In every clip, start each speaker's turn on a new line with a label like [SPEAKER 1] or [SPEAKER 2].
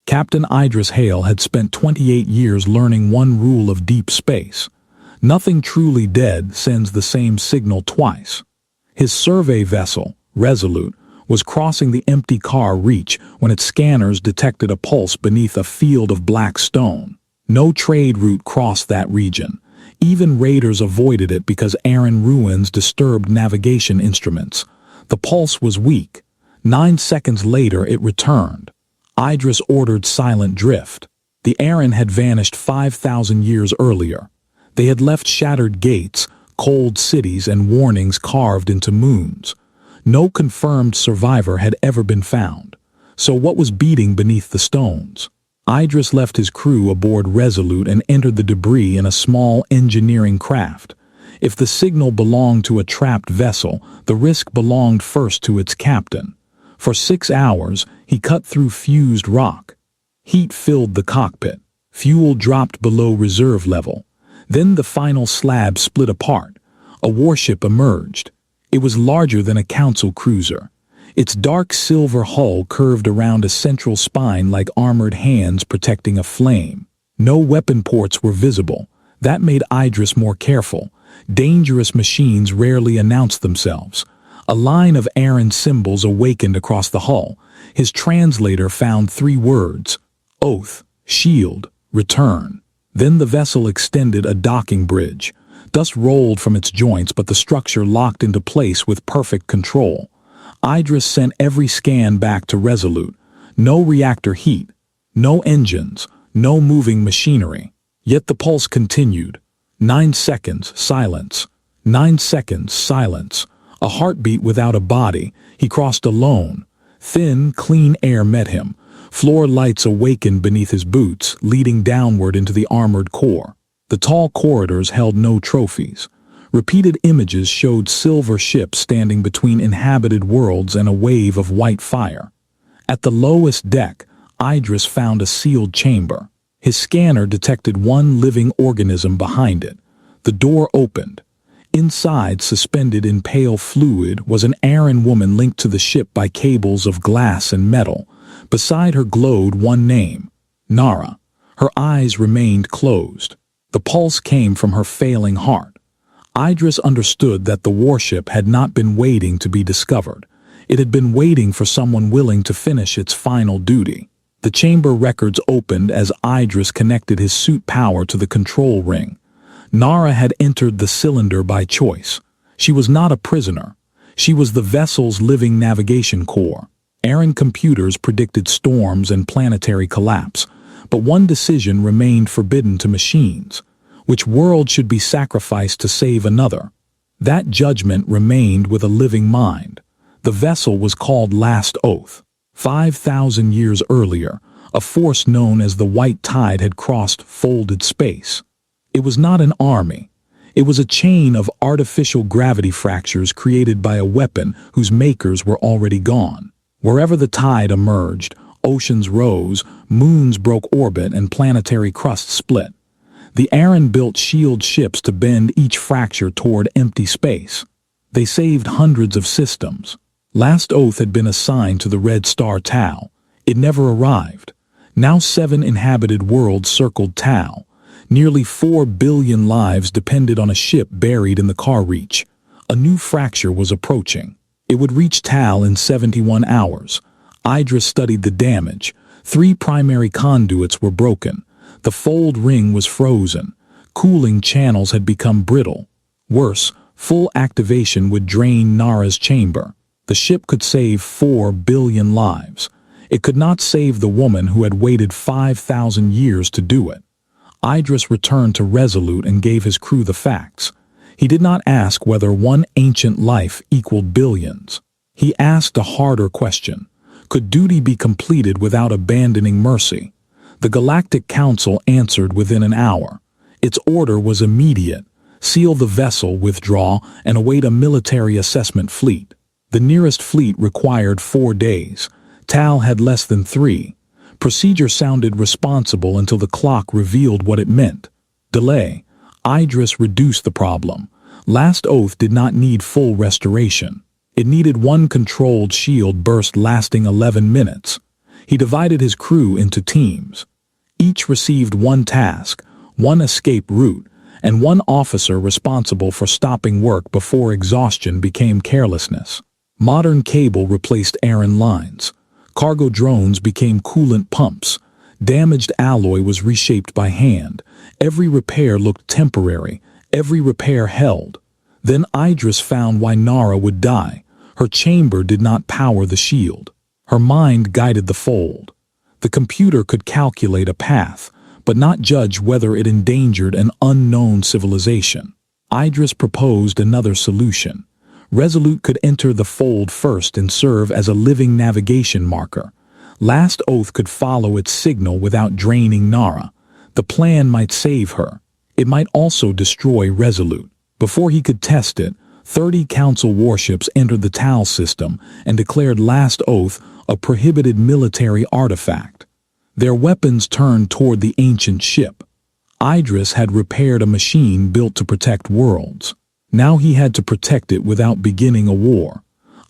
[SPEAKER 1] Captain Idris Hale had spent 28 years learning one rule of deep space. Nothing truly dead sends the same signal twice. His survey vessel, Resolute, was crossing the empty car reach when its scanners detected a pulse beneath a field of black stone. No trade route crossed that region. Even raiders avoided it because Aren ruins disturbed navigation instruments. The pulse was weak. 9 seconds later it returned. Idris ordered silent drift. The Aren had vanished 5,000 years earlier. They had left shattered gates, cold cities, and warnings carved into moons. No confirmed survivor had ever been found. So what was beating beneath the stones? Idris left his crew aboard Resolute and entered the debris in a small engineering craft. If the signal belonged to a trapped vessel, the risk belonged first to its captain. For 6 hours, he cut through fused rock. Heat filled the cockpit. Fuel dropped below reserve level. Then the final slab split apart. A warship emerged. It was larger than a council cruiser. Its dark silver hull curved around a central spine like armored hands protecting a flame. No weapon ports were visible. That made Idris more careful. Dangerous machines rarely announced themselves. A line of Aren symbols awakened across the hull. His translator found 3 words: oath, shield, return. Then the vessel extended a docking bridge. Dust rolled from its joints, but the structure locked into place with perfect control. Idris sent every scan back to Resolute. No reactor heat, no engines, no moving machinery. Yet the pulse continued. 9 seconds, silence. 9 seconds, silence. A heartbeat without a body. He crossed alone. Thin, clean air met him. Floor lights awakened beneath his boots, leading downward into the armored core. The tall corridors held no trophies. Repeated images showed silver ships standing between inhabited worlds and a wave of white fire. At the lowest deck, Idris found a sealed chamber. His scanner detected one living organism behind it. The door opened. Inside, suspended in pale fluid, was an Aren woman linked to the ship by cables of glass and metal. Beside her glowed one name: Nara. Her eyes remained closed. The pulse came from her failing heart. Idris understood that the warship had not been waiting to be discovered. It had been waiting for someone willing to finish its final duty. The chamber records opened as Idris connected his suit power to the control ring. Nara had entered the cylinder by choice. She was not a prisoner. She was the vessel's living navigation core. Aren computers predicted storms and planetary collapse, but one decision remained forbidden to machines: which world should be sacrificed to save another. That judgment remained with a living mind. The vessel was called Last Oath. 5,000 years earlier, a force known as the White Tide had crossed folded space. It was not an army. It was a chain of artificial gravity fractures created by a weapon whose makers were already gone. Wherever the tide emerged, oceans rose, moons broke orbit, and planetary crusts split. The Aren built shield ships to bend each fracture toward empty space. They saved hundreds of systems. Last Oath had been assigned to the Red Star Tau. It never arrived. Now 7 inhabited worlds circled Tau. Nearly 4 billion lives depended on a ship buried in the car reach. A new fracture was approaching. It would reach Tau in 71 hours. Idris studied the damage. 3 primary conduits were broken. The fold ring was frozen. Cooling channels had become brittle. Worse, full activation would drain Nara's chamber. The ship could save 4 billion lives. It could not save the woman who had waited 5,000 years to do it. Idris returned to Resolute and gave his crew the facts. He did not ask whether one ancient life equaled billions. He asked a harder question: could duty be completed without abandoning mercy? The Galactic Council answered within an hour. Its order was immediate: seal the vessel, withdraw, and await a military assessment fleet. The nearest fleet required 4 days. Tal had less than 3. Procedure sounded responsible until the clock revealed what it meant: delay. Idris reduced the problem. Last Oath did not need full restoration. It needed one controlled shield burst lasting 11 minutes. He divided his crew into teams. Each received one task, one escape route, and one officer responsible for stopping work before exhaustion became carelessness. Modern cable replaced Aren lines. Cargo drones became coolant pumps. Damaged alloy was reshaped by hand. Every repair looked temporary. Every repair held. Then Idris found why Nara would die. Her chamber did not power the shield. Her mind guided the fold. The computer could calculate a path, but not judge whether it endangered an unknown civilization. Idris proposed another solution. Resolute could enter the fold first and serve as a living navigation marker. Last Oath could follow its signal without draining Nara. The plan might save her. It might also destroy Resolute. Before he could test it, 30 Council warships entered the TAL system and declared Last Oath a prohibited military artifact. Their weapons turned toward the ancient ship. Idris had repaired a machine built to protect worlds. Now he had to protect it without beginning a war.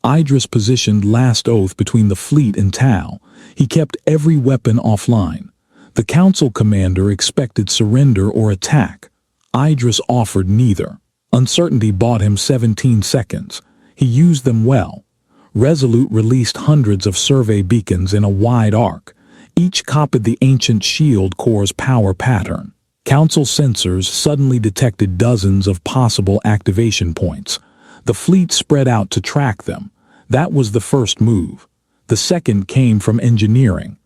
[SPEAKER 1] Idris positioned Last Oath between the fleet and TAL. He kept every weapon offline. The Council commander expected surrender or attack. Idris offered neither. Uncertainty bought him 17 seconds. He used them well. Resolute released hundreds of survey beacons in a wide arc. Each copied the ancient shield core's power pattern. Council sensors suddenly detected dozens of possible activation points. The fleet spread out to track them. That was the first move. The second came from engineering.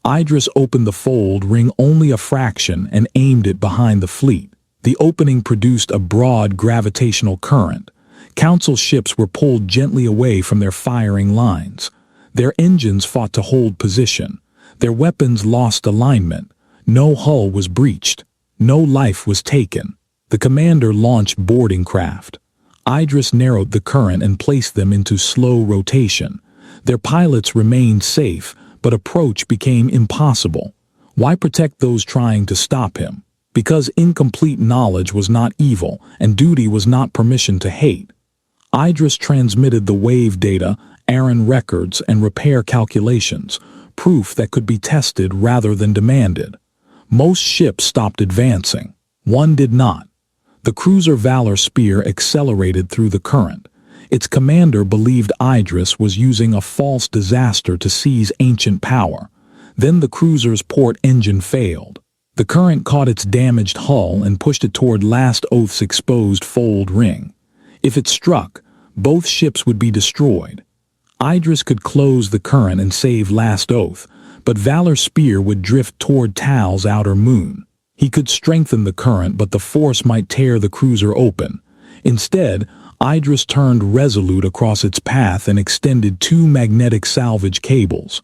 [SPEAKER 1] Idris opened the fold ring only a fraction and aimed it behind the fleet. The opening produced a broad gravitational current. Council ships were pulled gently away from their firing lines. Their engines fought to hold position. Their weapons lost alignment. No hull was breached. No life was taken. The commander launched boarding craft. Idris narrowed the current and placed them into slow rotation. Their pilots remained safe, but approach became impossible. Why protect those trying to stop him? Because incomplete knowledge was not evil, and duty was not permission to hate. Idris transmitted the wave data, Aren records, and repair calculations, proof that could be tested rather than demanded. Most ships stopped advancing. One did not. The cruiser Valor Spear accelerated through the current. Its commander believed Idris was using a false disaster to seize ancient power. Then the cruiser's port engine failed. The current caught its damaged hull and pushed it toward Last Oath's exposed fold ring. If it struck, both ships would be destroyed. Idris could close the current and save Last Oath, but Valor Spear would drift toward Tal's outer moon. He could strengthen the current, but the force might tear the cruiser open. Instead, Idris turned Resolute across its path and extended 2 magnetic salvage cables.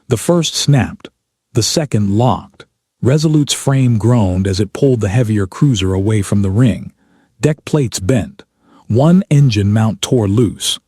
[SPEAKER 1] The first snapped. The second locked. Resolute's frame groaned as it pulled the heavier cruiser away from the ring. Deck plates bent. One engine mount tore loose.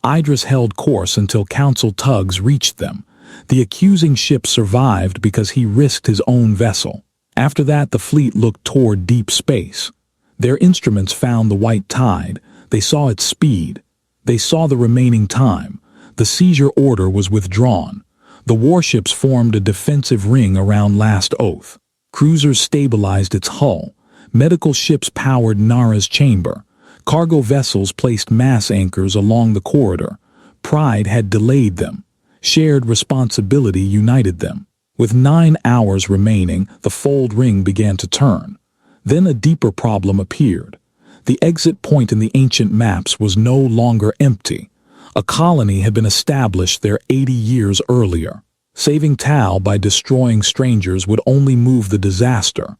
[SPEAKER 1] Idris held course until Council tugs reached them. The accusing ship survived because he risked his own vessel. After that, the fleet looked toward deep space. Their instruments found the white tide. They saw its speed. They saw the remaining time. The seizure order was withdrawn. The warships formed a defensive ring around Last Oath. Cruisers stabilized its hull. Medical ships powered Nara's chamber. Cargo vessels placed mass anchors along the corridor. Pride had delayed them. Shared responsibility united them. With 9 hours remaining, the fold ring began to turn. Then a deeper problem appeared. The exit point in the ancient maps was no longer empty. A colony had been established there 80 years earlier. Saving Tal by destroying strangers would only move the disaster.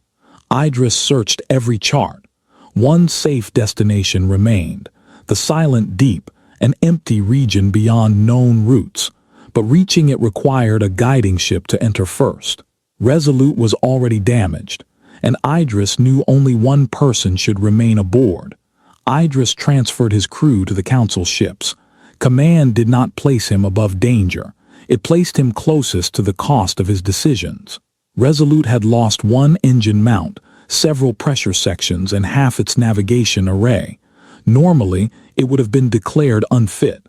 [SPEAKER 1] Idris searched every chart. One safe destination remained, the silent deep, an empty region beyond known routes. But reaching it required a guiding ship to enter first. Resolute was already damaged, and Idris knew only one person should remain aboard. Idris transferred his crew to the Council ships. Command did not place him above danger. It placed him closest to the cost of his decisions. Resolute had lost one engine mount, several pressure sections, and half its navigation array. Normally, it would have been declared unfit.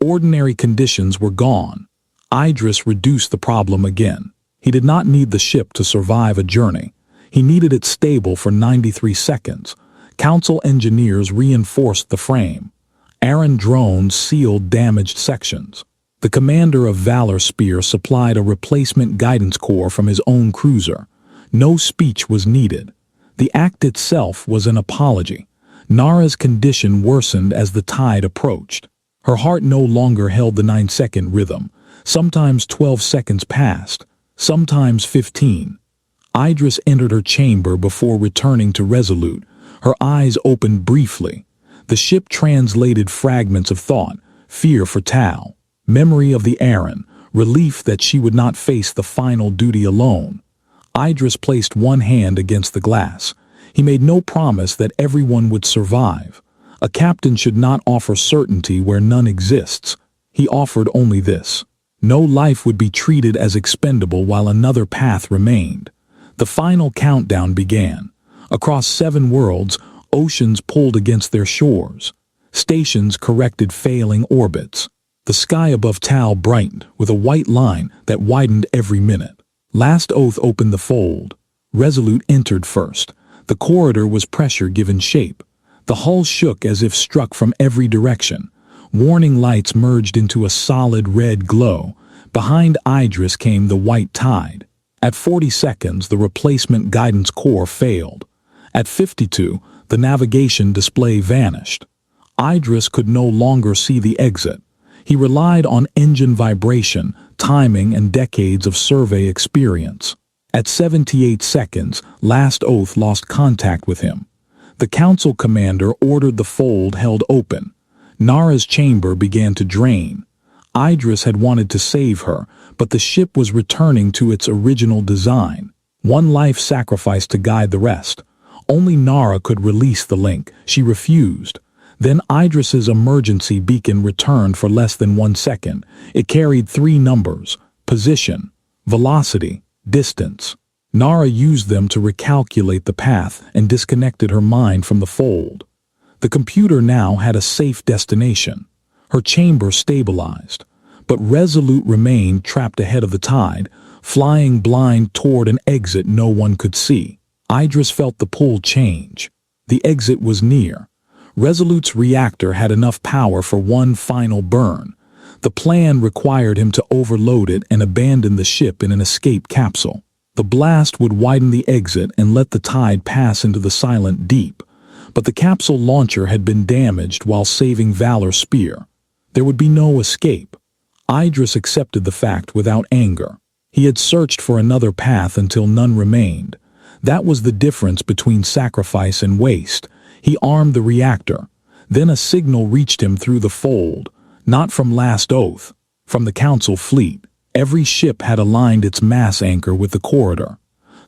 [SPEAKER 1] Ordinary conditions were gone. Idris reduced the problem again. He did not need the ship to survive a journey. He needed it stable for 93 seconds. Council engineers reinforced the frame. Aren drones sealed damaged sections. The commander of Valor Spear supplied a replacement guidance core from his own cruiser. No speech was needed. The act itself was an apology. Nara's condition worsened as the tide approached. Her heart no longer held the 9-second rhythm. Sometimes 12 seconds passed, sometimes 15. Idris entered her chamber before returning to Resolute. Her eyes opened briefly. The ship translated fragments of thought, fear for Tal, memory of the Aren, relief that she would not face the final duty alone. Idris placed one hand against the glass. He made no promise that everyone would survive. A captain should not offer certainty where none exists. He offered only this. No life would be treated as expendable while another path remained. The final countdown began. Across 7 worlds, oceans pulled against their shores. Stations corrected failing orbits. The sky above Tal brightened with a white line that widened every minute. Last Oath opened the fold. Resolute entered first. The corridor was pressure given shape. The hull shook as if struck from every direction. Warning lights merged into a solid red glow. Behind Idris came the white tide. At 40 seconds, the replacement guidance core failed. At 52, the navigation display vanished. Idris could no longer see the exit. He relied on engine vibration, timing, and decades of survey experience. At 78 seconds, Last Oath lost contact with him. The council commander ordered the fold held open. Nara's chamber began to drain. Idris had wanted to save her, but the ship was returning to its original design. One life sacrificed to guide the rest. Only Nara could release the link. She refused. Then Idris's emergency beacon returned for less than 1 second. It carried 3 numbers: position, velocity, distance. Nara used them to recalculate the path and disconnected her mind from the fold. The computer now had a safe destination. Her chamber stabilized, but Resolute remained trapped ahead of the tide, flying blind toward an exit no one could see. Idris felt the pull change. The exit was near. Resolute's reactor had enough power for one final burn. The plan required him to overload it and abandon the ship in an escape capsule. The blast would widen the exit and let the tide pass into the silent deep. But the capsule launcher had been damaged while saving Valor Spear. There would be no escape. Idris accepted the fact without anger. He had searched for another path until none remained. That was the difference between sacrifice and waste. He armed the reactor. Then a signal reached him through the fold, not from Last Oath, from the Council fleet. Every ship had aligned its mass anchor with the corridor.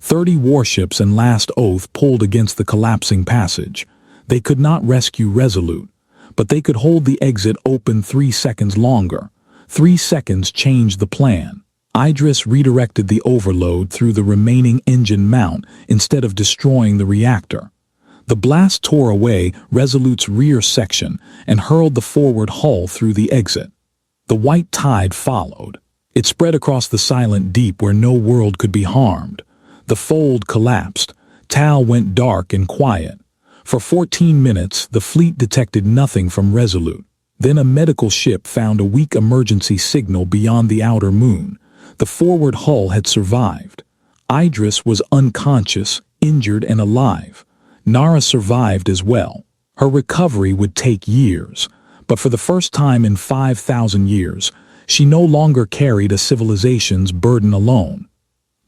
[SPEAKER 1] 30 warships and Last Oath pulled against the collapsing passage. They could not rescue Resolute, but they could hold the exit open 3 seconds longer. 3 seconds changed the plan. Idris redirected the overload through the remaining engine mount instead of destroying the reactor. The blast tore away Resolute's rear section and hurled the forward hull through the exit. The white tide followed. It spread across the silent deep where no world could be harmed. The fold collapsed. Tal went dark and quiet. For 14 minutes, the fleet detected nothing from Resolute. Then a medical ship found a weak emergency signal beyond the outer moon. The forward hull had survived. Idris was unconscious, injured, and alive. Nara survived as well. Her recovery would take years, but for the first time in 5,000 years, she no longer carried a civilization's burden alone.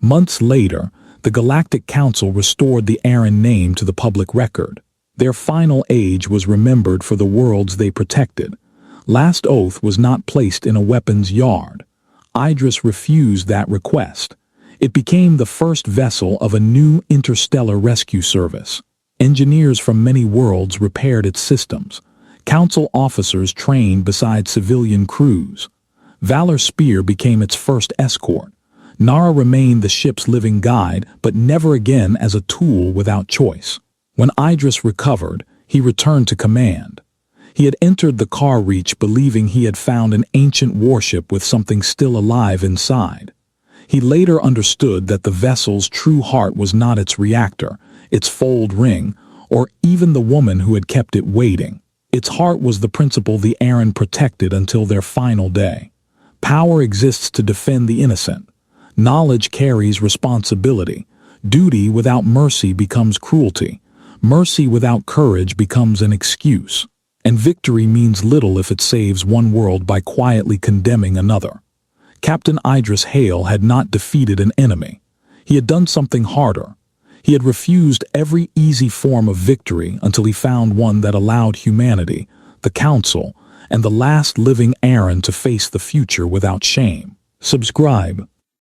[SPEAKER 1] Months later, the Galactic Council restored the Aren name to the public record. Their final age was remembered for the worlds they protected. Last Oath was not placed in a weapons yard. Idris refused that request. It became the first vessel of a new interstellar rescue service. Engineers from many worlds repaired its systems. Council officers trained beside civilian crews. Valor Spear became its first escort. Nara remained the ship's living guide, but never again as a tool without choice. When Idris recovered, he returned to command. He had entered the car reach believing he had found an ancient warship with something still alive inside. He later understood that the vessel's true heart was not its reactor, its fold ring, or even the woman who had kept it waiting. Its heart was the principle the Aren protected until their final day. Power exists to defend the innocent. Knowledge carries responsibility. Duty without mercy becomes cruelty. Mercy without courage becomes an excuse. And victory means little if it saves one world by quietly condemning another. Captain Idris Hale had not defeated an enemy. He had done something harder. He had refused every easy form of victory until he found one that allowed humanity, the Council, and the last living Aren to face the future without shame. Subscribe.